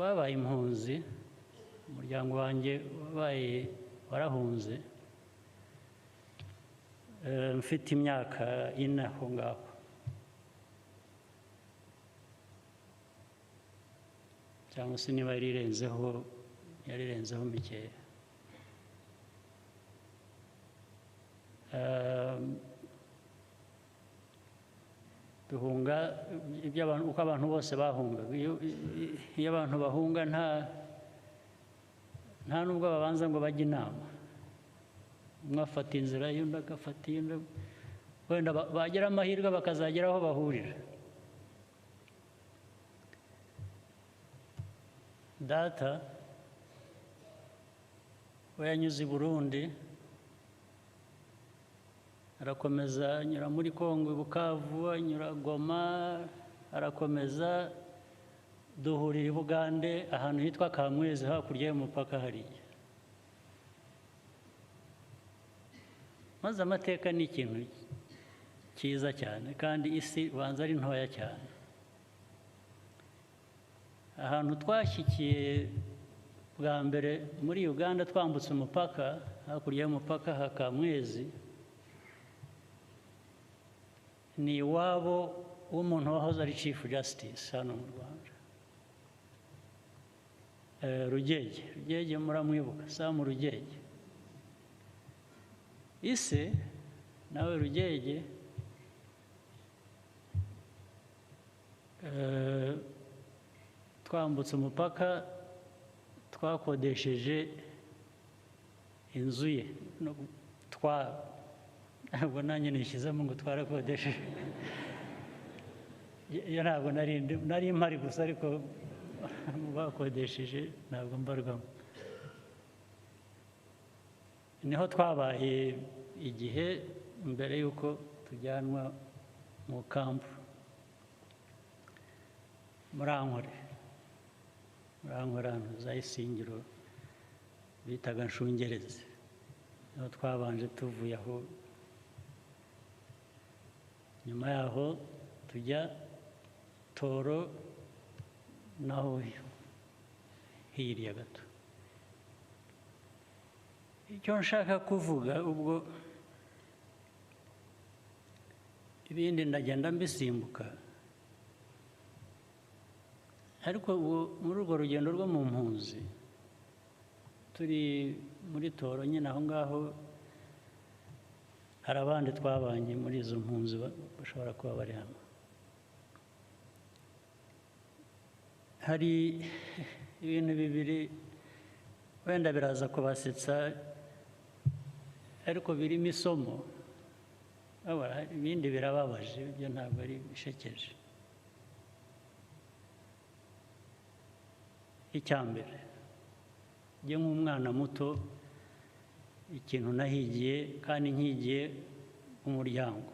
twabaye impunzi umuryango wanjye wabaye warahunze mfite imyaka ine aho ngaho cyangwa se niba yarirenzeho mikeya duhunga uko abantu bose bahungaga iyo abantu bahunga nta nubwo babanza ngo bajye inama umwe afata inzira y'undi agafata iy'undi wenda bagira amahirwe bakazagera aho bahurira data we yanyuze i Burundi arakomeza anyura muri Kongo i Bukavu anyura Goma arakomeza duhurira i Bugande ahantu hitwa Kamwezi hakurya y'umupaka hariya maze amateka ni ikintu cyiza cyane kandi isi ubanza ari ntoya cyane ahantu twashyikiye bwa mbere muri Uganda twambutse umupaka hakurya y'umupaka ha Kamwezi ni iwabo w'umuntu wahoze ari Chief Justice hano mu Rwanda Rugege muramwibuka Sam Rugege ise nawe Rugege twambutse umupaka twakodesheje inzu ye ntabwo nanjye nishyizemo ngo twarakodesheje iyo ntabwo nari mpari gusa ariko bakodesheje ntabwo mbarwamo niho twabaye igihe mbere y'uko tujyanwa mu kampu Murankore ahantu za Isingiro bitaga Nshungerezi niho twabanje tuvuye aho nyuma yaho tujya Toro naho hirya gato icyo nshaka kuvuga ubwo ibindi ndagenda mbisimbuka ariko muri urwo rugendo rwo mu mpunzi turi muri Toro nyine aho ngaho hari abandi twabanye muri izo mpunzi bashobora kuba bari hano hari ibintu bibiri wenda biraza kubasetsa ariko birimo isomo ibindi birababaje ibyo ntabwo ari bishekeje icyambere njye nk'umwana muto ikintu nahigiye kandi nkigiye umuryango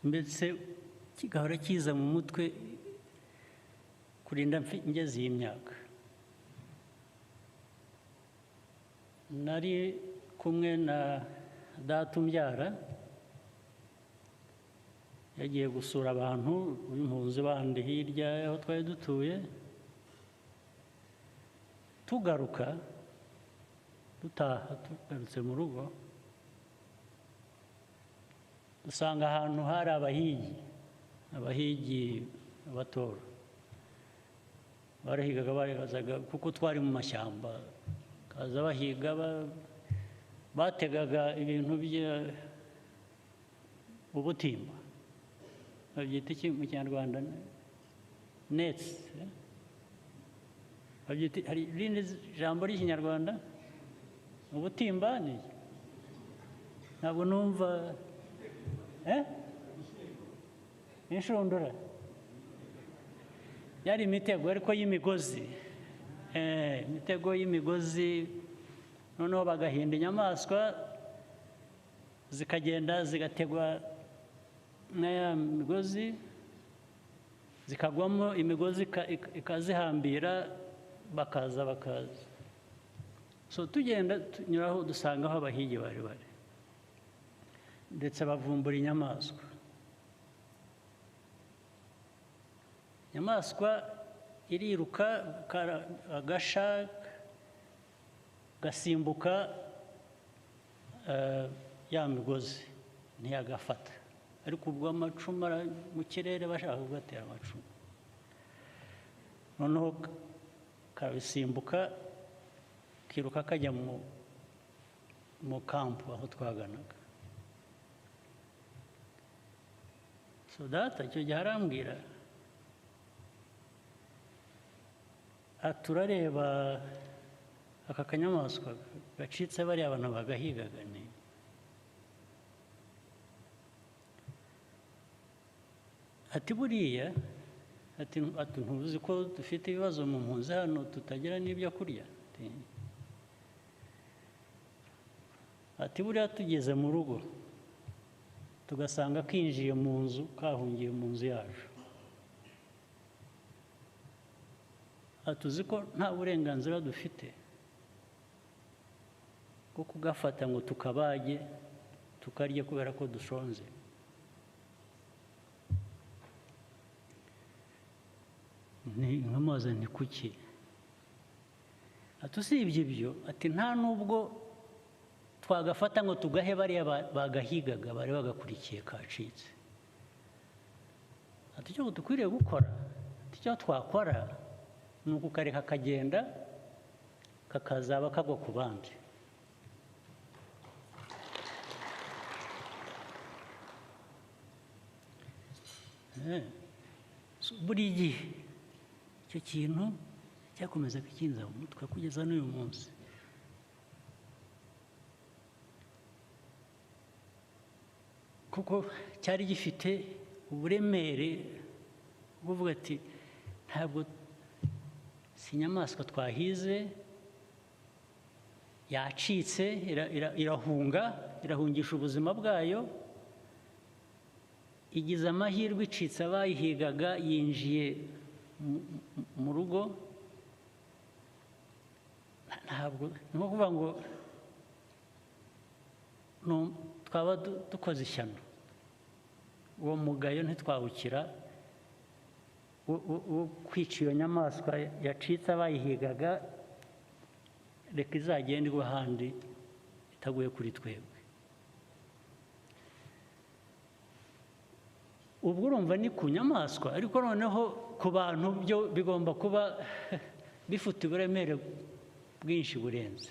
mbese kigahora kiza mu mutwe kurinda ngeze iyi myaka nari kumwe na data umbyara yagiye gusura abantu b'impunzi bandi hirya aho twari dutuye tugaruka tugarutse mu rugo dusanga ahantu hari abahigi abatoro barahigaga baribazaga kuko twari mu mashyamba kaza bahiga bategaga ibintu ubutimba babyita iki mu Kinyarwanda nets hari irindi jambo ry'Ikinyarwanda ubutimba ni ntabwo numva inshundura yari imitego ariko y'imigozi imitego y'imigozi noneho bagahinda inyamaswa zikagenda zigategwa n'aya migozi zikagwamo imigozi ikazihambira bakaza so tugenda tunyuraho dusanga aho abahigi bari ndetse bavumbura inyamaswa inyamaswa iriruka agasha gasimbuka ya migozi ntiyagafata, ariko ubwo amacumu mu kirere bashaka kugatera amacumu, noneho karabisimbuka kiruka kajya mu kampu aho twaganaga. So data icyo gihe arambwira turareba aka kanyamaswa gacitse bariya abantu bagahigaga ni ati buriya ati ntuzi ko dufite ibibazo mu mpunzi hano tutagira n'ibyo kurya, ati buriya tugeze mu rugo tugasanga kinjiye mu nzu kahungiye mu nzu yacu, atuzi ko nta burenganzira dufite bwo kugafata ngo tukabage tukarye kubera ko dushonze. Nkamubaza nti kuki? ati usibye ibyo ati nta nubwo twagafata ngo tugahe bariya bagahigaga bari bagakurikiye kacitse. ati icyo dukwiriye gukora, ati icyo twakora ni ukukareka kagenda kakazaba kagwa ku bandi. Buri gihe icyo kintu cyakomeza kukinza mu mutwe kugeza n'uyu munsi. Kuko cyari gifite uburemere bwo kuvuga ati ntabwo si inyamaswa twahize, yacitse irahungisha ubuzima bwayo, igize amahirwe icitse abayihigaga yinjiye mu rugo. Ntabwo ni nko kuvuga ngo twaba dukoze ishyano, uwo mugayo ntitwawukira wo kwica iyo nyamaswa yacitse abayihigaga, reka izagenda igwa ahandi itaguye kuri twebwe. ubwo urumva ni ku nyamaswa, ariko noneho ku bantu byo bigomba kuba bifite uburemere bwinshi burenze.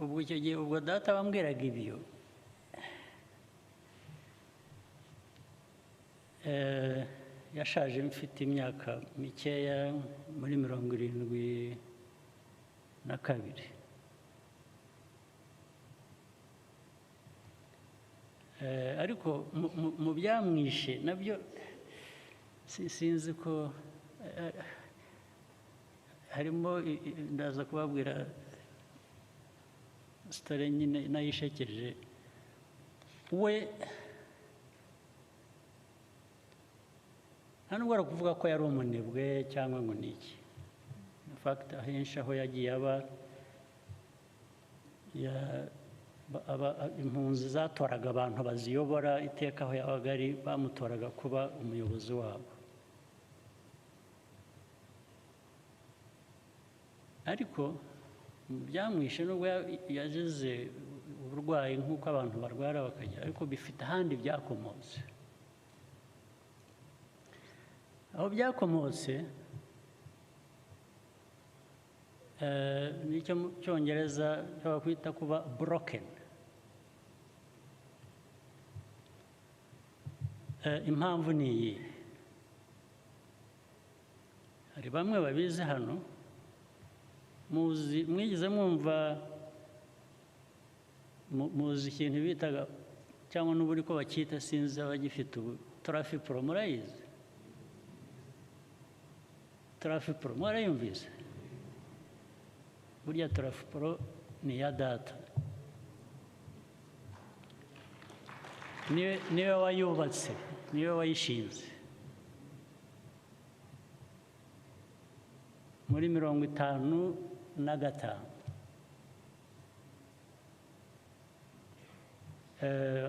Ubwo icyo gihe ubwo data bambwiraga ibyo, yashaje mfite imyaka mikeya muri 72. Ariko mu byamwishe nabyo sinzi ko harimo, ndaza kubabwira sitore nyine nayishekeje. We nta nubwo ari ukuvuga ko yari umunebwe cyangwa ngo ni iki. In fact ahenshi aho yagiye aba impunzi zatoraga abantu baziyobora iteka aho yabaga ari, bamutoraga kuba umuyobozi wabo. Ariko byamwishe nubwo yagize uburwayi nk'uko abantu barwara bakagira, ariko bifite ahandi byakomotse. Aho byakomotse nicyo mu Cyongereza bakwita kuba broken. Impamvu ni iyi, hari bamwe babizi hano, mwigeze mwumva muzi ikintu bitaga cyangwa n'uburi ko bacyita, sinzi abagifite ubu, Trafipro. Murayizi Trafipro? Mwarayumvise? Burya Trafipro ni iya data, niwe wayubatse, niwe wayishinze muri 55.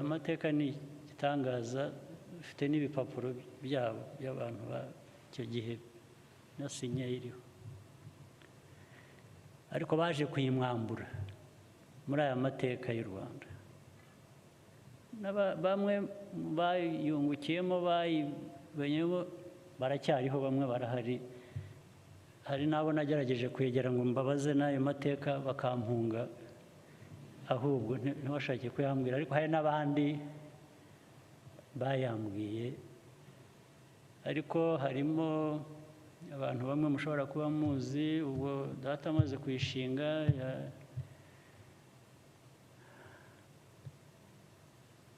amateka ni igitangaza, bifite n'ibipapuro byabo by'abantu icyo gihe na sinya iriho, ariko baje kuyimwambura muri aya mateka y'u Rwanda. Bamwe bayungukiyemo bayibenyemo baracyariho, bamwe barahari. Hari n'abo nagerageje kwegera ngo mbabaze n'ayo mateka bakampunga, ahubwo ntibashake kuyambwira, ariko hari n'abandi bayambwiye. Ariko harimo abantu bamwe mushobora kuba muzi, ubwo data amaze kuyishinga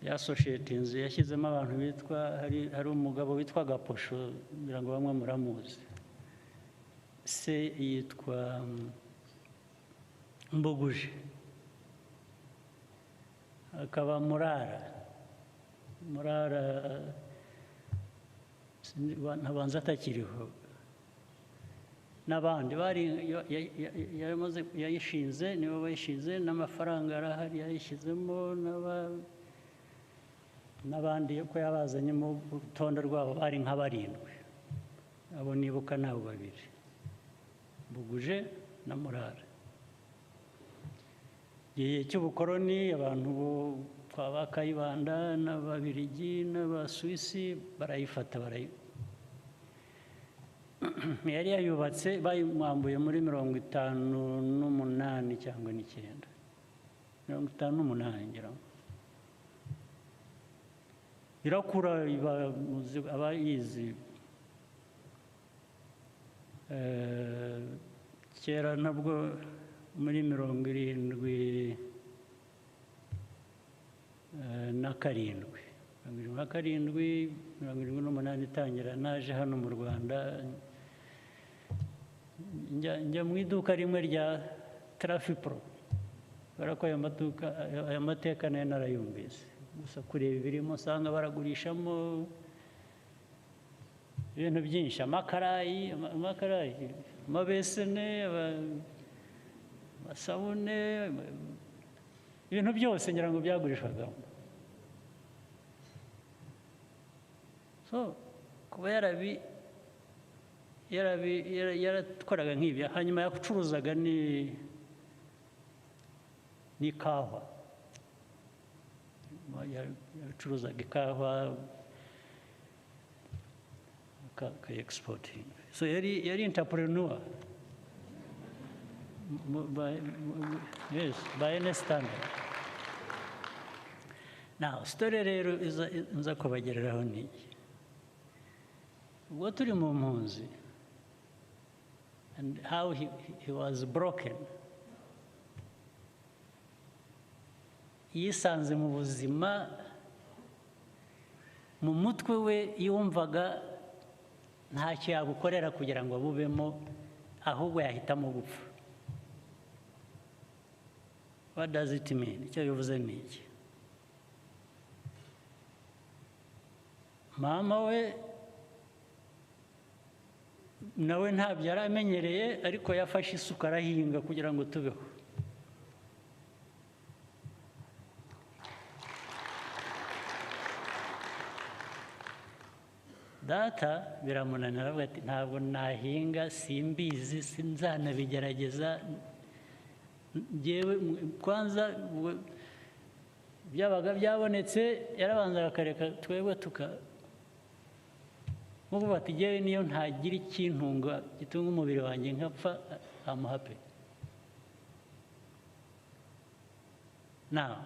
yasoshetinze, yashyizemo abantu bitwa, hari umugabo witwa Gaposho, ngira ngo bamwe muramuzi. Se yitwa Mbuguje, akaba Murara ntabanza atakiriho, n'abandi yayishinze, nibo bayishinze, n'amafaranga arahari yayishyizemo, n'abandi ko yabazanyemo urutonde rwabo bari nka 7, abo nibuka nabo 2, Mbuguje na Murara. Igihe cy'ubukoroni abantu kwa ba Kayibanda n'Ababiligi n'Abasuwisi barayifata, yari yayubatse, bayimwambuye muri 58 cyangwa 9, 58 ngira ngo. Irakura, abayizi kera nabwo muri 77 78 itangira, naje hano mu Rwanda njya mu iduka rimwe rya Trafipro, kubera ko aya mateka nayo narayumvise, gusa kureba ibirimo usanga baragurishamo ibintu byinshi, amakarayi, amabesene, amasabune, ibintu byose ngira ngo byagurishwagamo. So kuba yaratwaraga nk'ibyo, hanyuma yacuruzaga n'ikawa, yacuruzaga ikawa ka-exporting. So yari entrepreneur yes, by any standard. Now story rero nza kubagereraho ni ubwo turi mu mpunzi, and how he was broken. Yisanze mu buzima, mu mutwe we yumvaga ntacyo yagukorera kugira ngo abubemo, ahubwo yahitamo gupfa. What does it mean? Icyo bivuze ni iki? Mama we nawe ntabyo yari amenyereye, ariko yafashe isuka arahinga kugira ngo tubeho. Data biramunanira, avuga ati ntabwo nahinga, simbizi, sinzanabigerageza. Njyewe kwanza byabaga byabonetse yarabanza akareka twebwe nk'ubu bati njyewe niyo ntagira ikintunga gitunga umubiri wanjye nkapfa, I'm happy. Now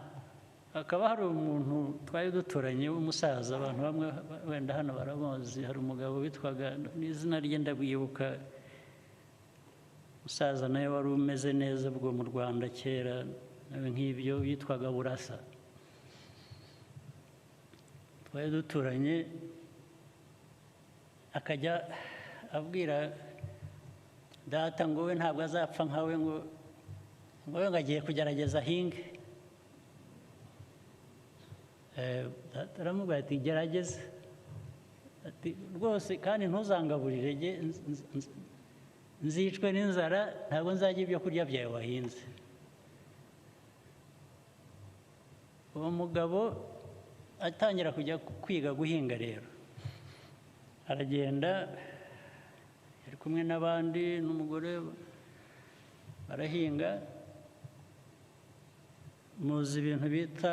hakaba hari umuntu twari duturanye w'umusaza, abantu bamwe wenda hano baramuzi, hari umugabo witwaga, n'izina rye ndabwibuka, umusaza nawe wari umeze neza bwo mu Rwanda kera nk'ibyo, yitwaga Burasa. Twari duturanye, akajya abwira data ngo we ntabwo azapfa nkawe, ngo we agiye kugerageza ahinge. Aramubwira ati gerageza, ati rwose kandi ntuzangaburire, nzicwe n'inzara, ntabwo nzajya ibyo kurya byawe wahinze. uwo mugabo atangira kujya kwiga guhinga rero aragenda ari kumwe n'abandi n'umugore barahinga muzi ibintu bita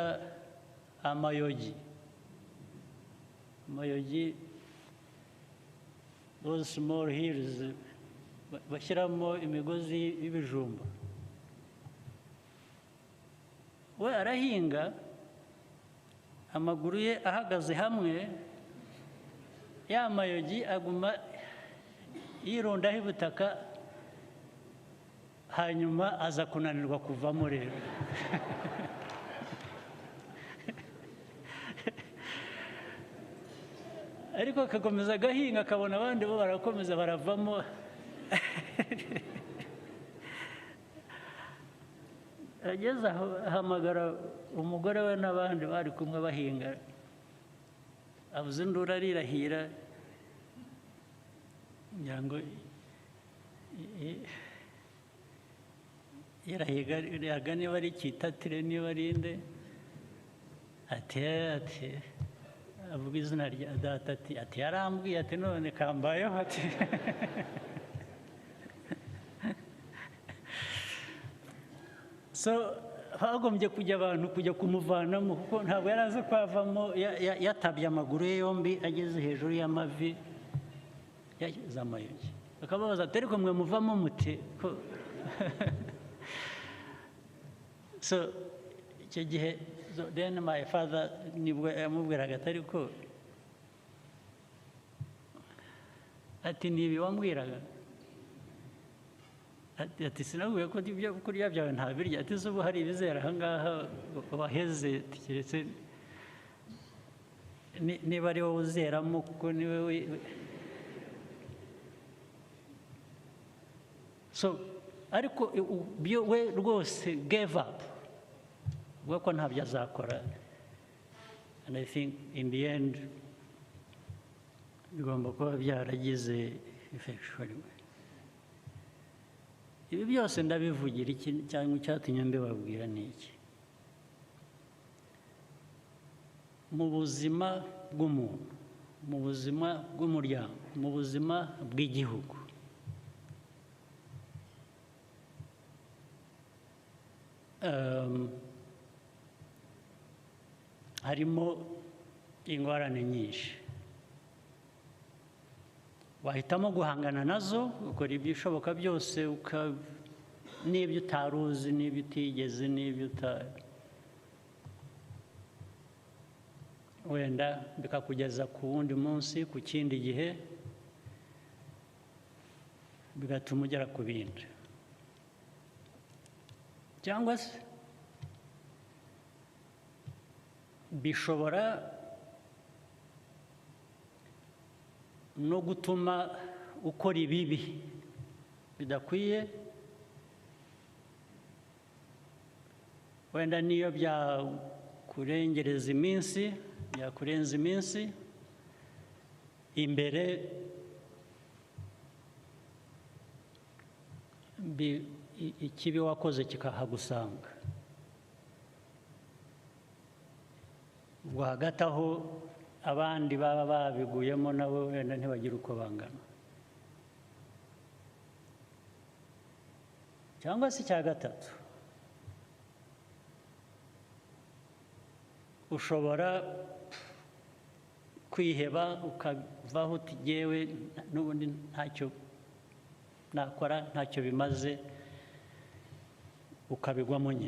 amayogi those small hills bashyiramo imigozi y'ibijumba we arahinga amaguru ye ahagaze hamwe ya mayogi aguma yirundaho ubutaka hanyuma aza kunanirwa kuvamo rero ariko akakomeza agahinga akabona abandi bo barakomeza baravamo ageze aho ahamagara umugore we n'abandi bari kumwe bahinga avuze induru arirahira kugira ngo irahiga niba ari Cyitatire niba ari nde ati avuga izina rya data ati yarambwiye ati none kambayeho ati so hagombye kujya abantu kujya kumuvanamo kuko ntabwo yari azi kwavamo yatabye amaguru ye yombi ageze hejuru y'amavi yageze amayogi akababaza ati ariko mwe muvamo muti so icyo gihe then my father nibwo yamubwiraga atari ko ati nibi wambwiraga ati sinabwiye ko ibyo kurya byawe ntabirya ati ubu hari ibizera aha ngaha waheze keretse niba ari wowe uzeramo kuko niwe so ariko we rwose gave up ubwo ko ntabyo azakora and I think in the end bigomba kuba byaragize effect. Ibi byose ndabivugira iki cyangwa icyatumye mbibabwira ni iki mu buzima bw'umuntu mu buzima bw'umuryango mu buzima bw'igihugu harimo ingorane nyinshi wahitamo guhangana nazo ukora ibishoboka byose n'ibyo utari uzi n'ibyo utigeze n'ibyo wenda bikakugeza ku wundi munsi ku kindi gihe bigatuma ugera ku bindi cyangwa se bishobora no gutuma ukora ibibi bidakwiye wenda niyo byakurengereza iminsi byakurenza iminsi imbere ikibi wakoze kikahagusanga ubwo hagati aho abandi baba babiguyemo nabo wenda ntibagire uko bangana cyangwa se icya gatatu ushobora kwiheba ukavaho uti jyewe n'ubundi ntacyo nakora ntacyo bimaze ukabigwamo nyine